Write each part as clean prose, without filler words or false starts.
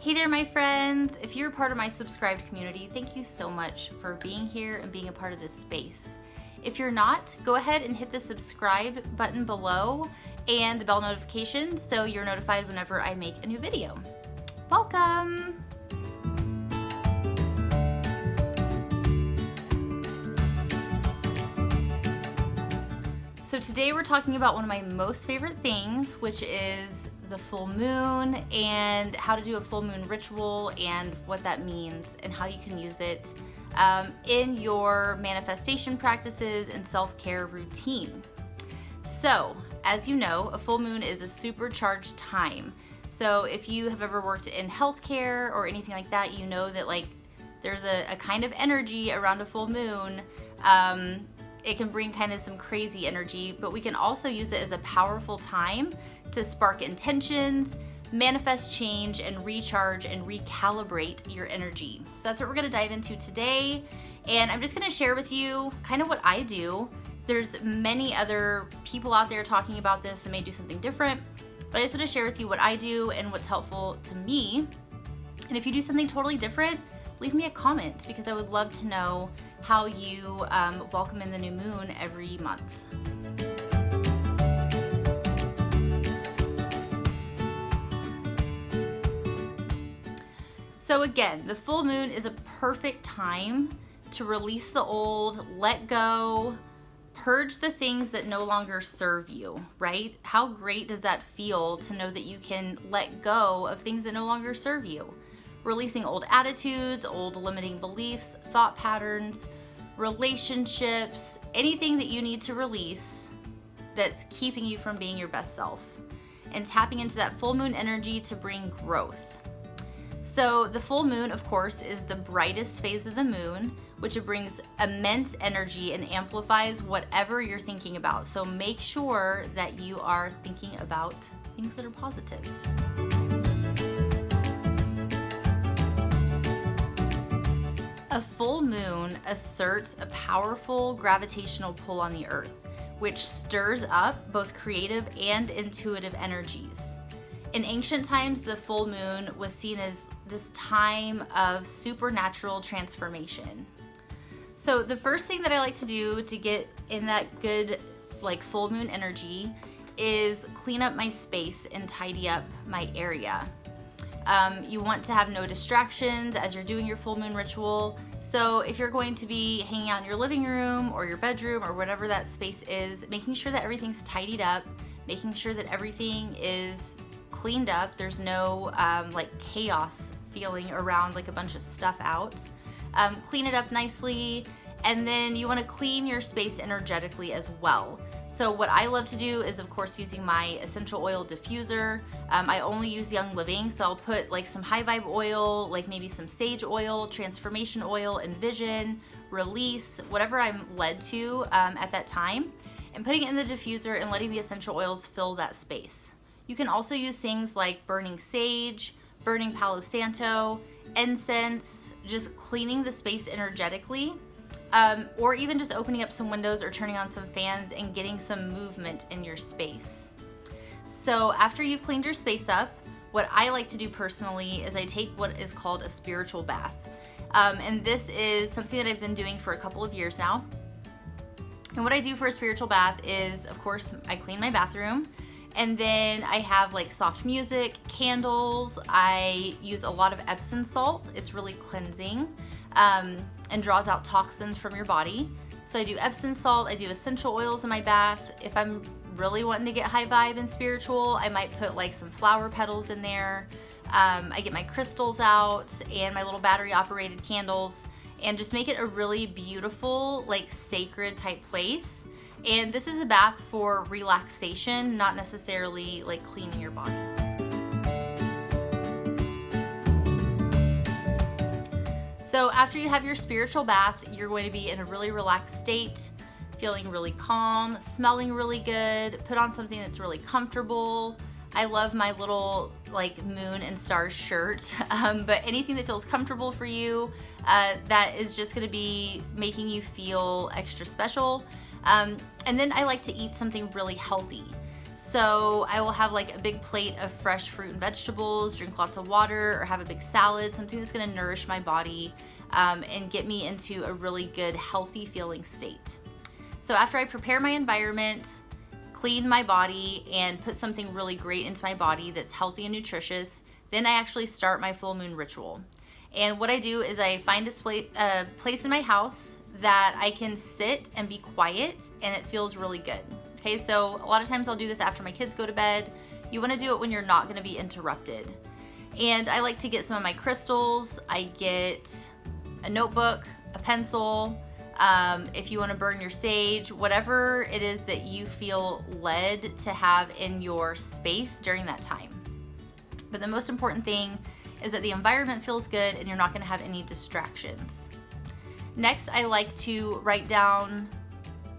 Hey there, my friends. If you're part of my subscribed community, thank you so much for being here and being a part of this space. If you're not, go ahead and hit the subscribe button below and the bell notification so you're notified whenever I make a new video. Welcome! So today we're talking about one of my most favorite things, which is the full moon and how to do a full moon ritual and what that means and how you can use it in your manifestation practices and self-care routine. So, as you know, a full moon is a supercharged time. So if you have ever worked in healthcare or anything like that, you know that there's a kind of energy around a full moon. It can bring kind of some crazy energy, but we can also use it as a powerful time to spark intentions, manifest change, and recharge and recalibrate your energy. So that's what we're gonna dive into today. And I'm just gonna share with you kind of what I do. There's many other people out there talking about this that may do something different, but I just wanna share with you what I do and what's helpful to me. And if you do something totally different, leave me a comment because I would love to know how you welcome in the new moon every month. So again, the full moon is a perfect time to release the old, let go, purge the things that no longer serve you, right? How great does that feel to know that you can let go of things that no longer serve you? Releasing old attitudes, old limiting beliefs, thought patterns, relationships, anything that you need to release that's keeping you from being your best self, and tapping into that full moon energy to bring growth. So the full moon, of course, is the brightest phase of the moon, which brings immense energy and amplifies whatever you're thinking about. So make sure that you are thinking about things that are positive. A full moon asserts a powerful gravitational pull on the earth, which stirs up both creative and intuitive energies. In ancient times, the full moon was seen as this time of supernatural transformation. So the first thing that I like to do to get in that good full moon energy is clean up my space and tidy up my area. You want to have no distractions as you're doing your full moon ritual. So if you're going to be hanging out in your living room or your bedroom or whatever that space is, making sure that everything's tidied up, making sure that everything is cleaned up. There's no chaos feeling around a bunch of stuff out. Clean it up nicely, and then you want to clean your space energetically as well. So what I love to do is, of course, using my essential oil diffuser. I only use Young Living, so I'll put some high vibe oil, maybe some sage oil, transformation oil, envision, release, whatever I'm led to at that time, and putting it in the diffuser and letting the essential oils fill that space. You can also use things like burning sage, burning Palo Santo, incense, just cleaning the space energetically. Or even just opening up some windows or turning on some fans and getting some movement in your space. So after you've cleaned your space up, what I like to do personally is I take what is called a spiritual bath. And this is something that I've been doing for a couple of years now. And what I do for a spiritual bath is, of course, I clean my bathroom, and then I have soft music, candles. I use a lot of Epsom salt. It's really cleansing. And draws out toxins from your body. So I do Epsom salt, I do essential oils in my bath. If I'm really wanting to get high vibe and spiritual, I might put some flower petals in there. I get my crystals out and my little battery operated candles and just make it a really beautiful, sacred type place. And this is a bath for relaxation, not necessarily cleaning your body. So after you have your spiritual bath, you're going to be in a really relaxed state, feeling really calm, smelling really good. Put on something that's really comfortable. I love my little moon and stars shirt, but anything that feels comfortable for you, that is just going to be making you feel extra special. And then I like to eat something really healthy. So I will have like a big plate of fresh fruit and vegetables, drink lots of water, or have a big salad, something that's gonna nourish my body and get me into a really good, healthy feeling state. So after I prepare my environment, clean my body, and put something really great into my body that's healthy and nutritious, then I actually start my full moon ritual. And what I do is I find a place in my house that I can sit and be quiet, and it feels really good. Okay, so a lot of times I'll do this after my kids go to bed. You wanna do it when you're not gonna be interrupted. And I like to get some of my crystals. I get a notebook, a pencil, if you wanna burn your sage, whatever it is that you feel led to have in your space during that time. But the most important thing is that the environment feels good and you're not gonna have any distractions. Next, I like to write down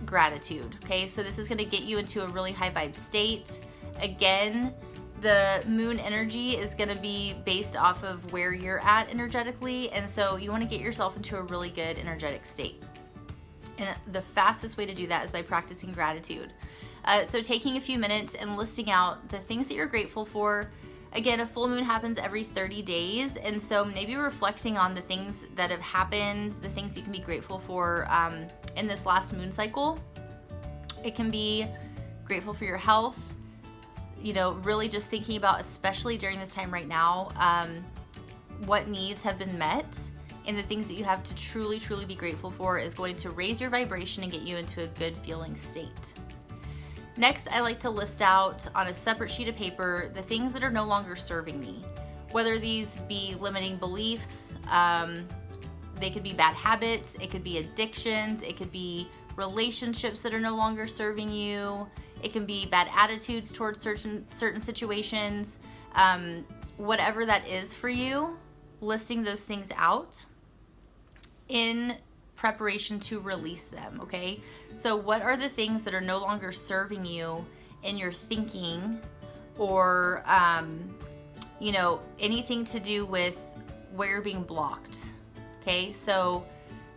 gratitude, okay? So this is gonna get you into a really high vibe state. Again, the moon energy is gonna be based off of where you're at energetically, and so you wanna get yourself into a really good energetic state. And the fastest way to do that is by practicing gratitude. So taking a few minutes and listing out the things that you're grateful for. Again, a full moon happens every 30 days, and so maybe reflecting on the things that have happened, the things you can be grateful for in this last moon cycle. It can be grateful for your health, you know, really just thinking about, especially during this time right now, what needs have been met, and the things that you have to truly, truly be grateful for is going to raise your vibration and get you into a good feeling state. Next, I like to list out on a separate sheet of paper the things that are no longer serving me. Whether these be limiting beliefs, they could be bad habits, it could be addictions, it could be relationships that are no longer serving you, it can be bad attitudes towards certain situations, whatever that is for you, listing those things out in preparation to release them, okay? So what are the things that are no longer serving you in your thinking, or you know, anything to do with where you're being blocked, okay? So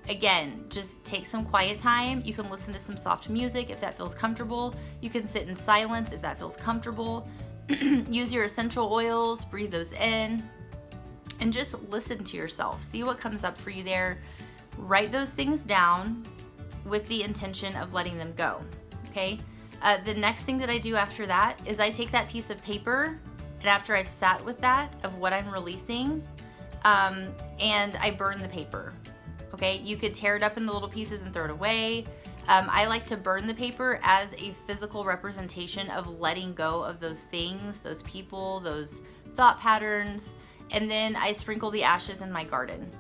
again, just take some quiet time. You can listen to some soft music if that feels comfortable. You can sit in silence if that feels comfortable. Use your essential oils, breathe those in, and just listen to yourself. See what comes up for you there. Write those things down with the intention of letting them go, okay? The next thing that I do after that is I take that piece of paper, and after I've sat with that of what I'm releasing, and I burn the paper, okay? You could tear it up into little pieces and throw it away. I like to burn the paper as a physical representation of letting go of those things, those people, those thought patterns, and then I sprinkle the ashes in my garden.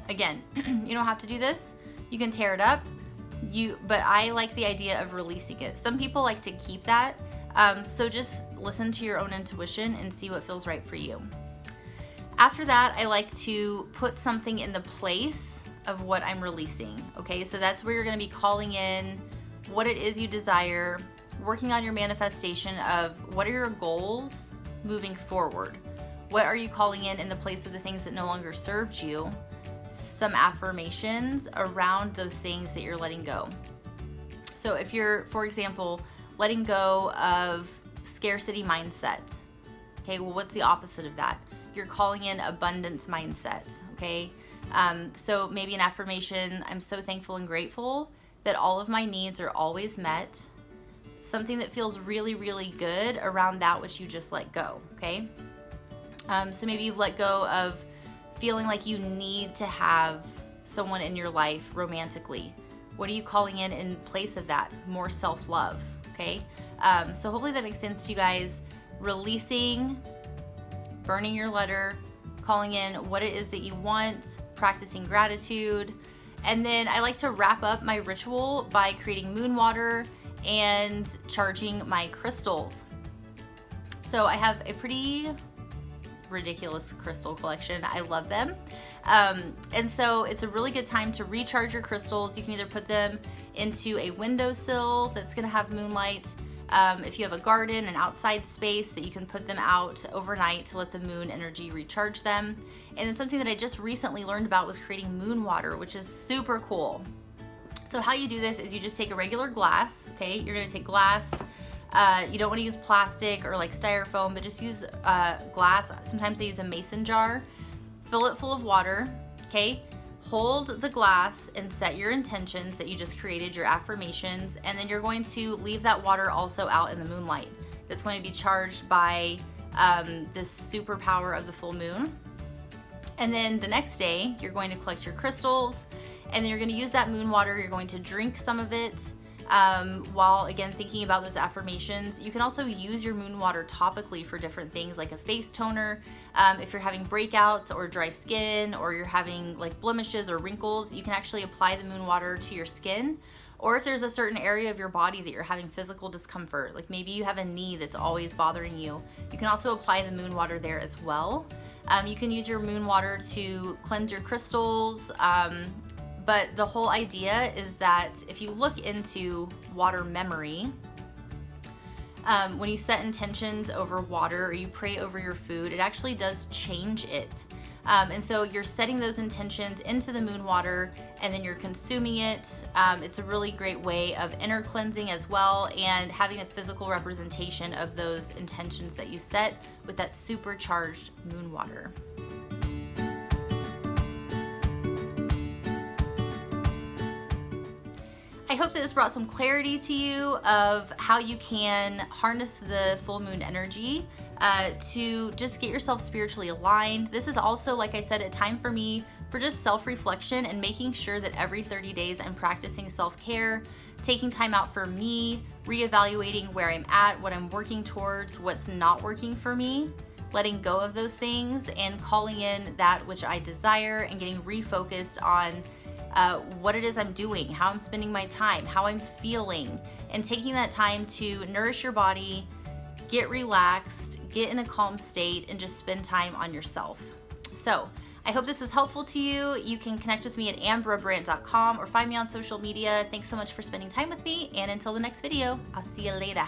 Again, you don't have to do this. You can tear it up, but I like the idea of releasing it. Some people like to keep that, so just listen to your own intuition and see what feels right for you. After that, I like to put something in the place of what I'm releasing, okay? So that's where you're gonna be calling in what it is you desire, working on your manifestation of what are your goals moving forward. What are you calling in the place of the things that no longer served you? Some affirmations around those things that you're letting go. So if you're, for example, letting go of scarcity mindset, okay, well, what's the opposite of that? You're calling in abundance mindset, okay? So maybe an affirmation, I'm so thankful and grateful that all of my needs are always met. Something that feels really, really good around that which you just let go, okay? So maybe you've let go of feeling like you need to have someone in your life romantically. What are you calling in place of that? More self-love, okay? So hopefully that makes sense to you guys. Releasing, burning your letter, calling in what it is that you want, practicing gratitude, and then I like to wrap up my ritual by creating moon water and charging my crystals. So I have a pretty ridiculous crystal collection. I love them. And so it's a really good time to recharge your crystals. You can either put them into a windowsill that's going to have moonlight. If you have a garden, an outside space, that you can put them out overnight to let the moon energy recharge them. And then something that I just recently learned about was creating moon water, which is super cool. So how you do this is you just take a regular glass, okay? You're going to take glass, You don't want to use plastic or like styrofoam, but just use glass. Sometimes they use a mason jar. Fill it full of water, okay? Hold the glass and set your intentions that you just created, your affirmations, and then you're going to leave that water also out in the moonlight. That's going to be charged by this superpower of the full moon. And then the next day, you're going to collect your crystals, and then you're going to use that moon water. You're going to drink some of it while, again, thinking about those affirmations. You can also use your moon water topically for different things, like a face toner. If you're having breakouts or dry skin, or you're having like blemishes or wrinkles, you can actually apply the moon water to your skin. Or if there's a certain area of your body that you're having physical discomfort, like maybe you have a knee that's always bothering you, you can also apply the moon water there as well. You can use your moon water to cleanse your crystals, but the whole idea is that if you look into water memory, when you set intentions over water or you pray over your food, it actually does change it. And so you're setting those intentions into the moon water, and then you're consuming it. It's a really great way of inner cleansing as well, and having a physical representation of those intentions that you set with that supercharged moon water. I hope that this brought some clarity to you of how you can harness the full moon energy to just get yourself spiritually aligned. This is also, like I said, a time for me for just self-reflection and making sure that every 30 days I'm practicing self-care, taking time out for me, reevaluating where I'm at, what I'm working towards, what's not working for me, letting go of those things and calling in that which I desire, and getting refocused on what it is I'm doing, how I'm spending my time, how I'm feeling, and taking that time to nourish your body, get relaxed, get in a calm state, and just spend time on yourself. So I hope this was helpful to you. You can connect with me at ambrabrandt.com or find me on social media. Thanks so much for spending time with me, and until the next video, I'll see you later.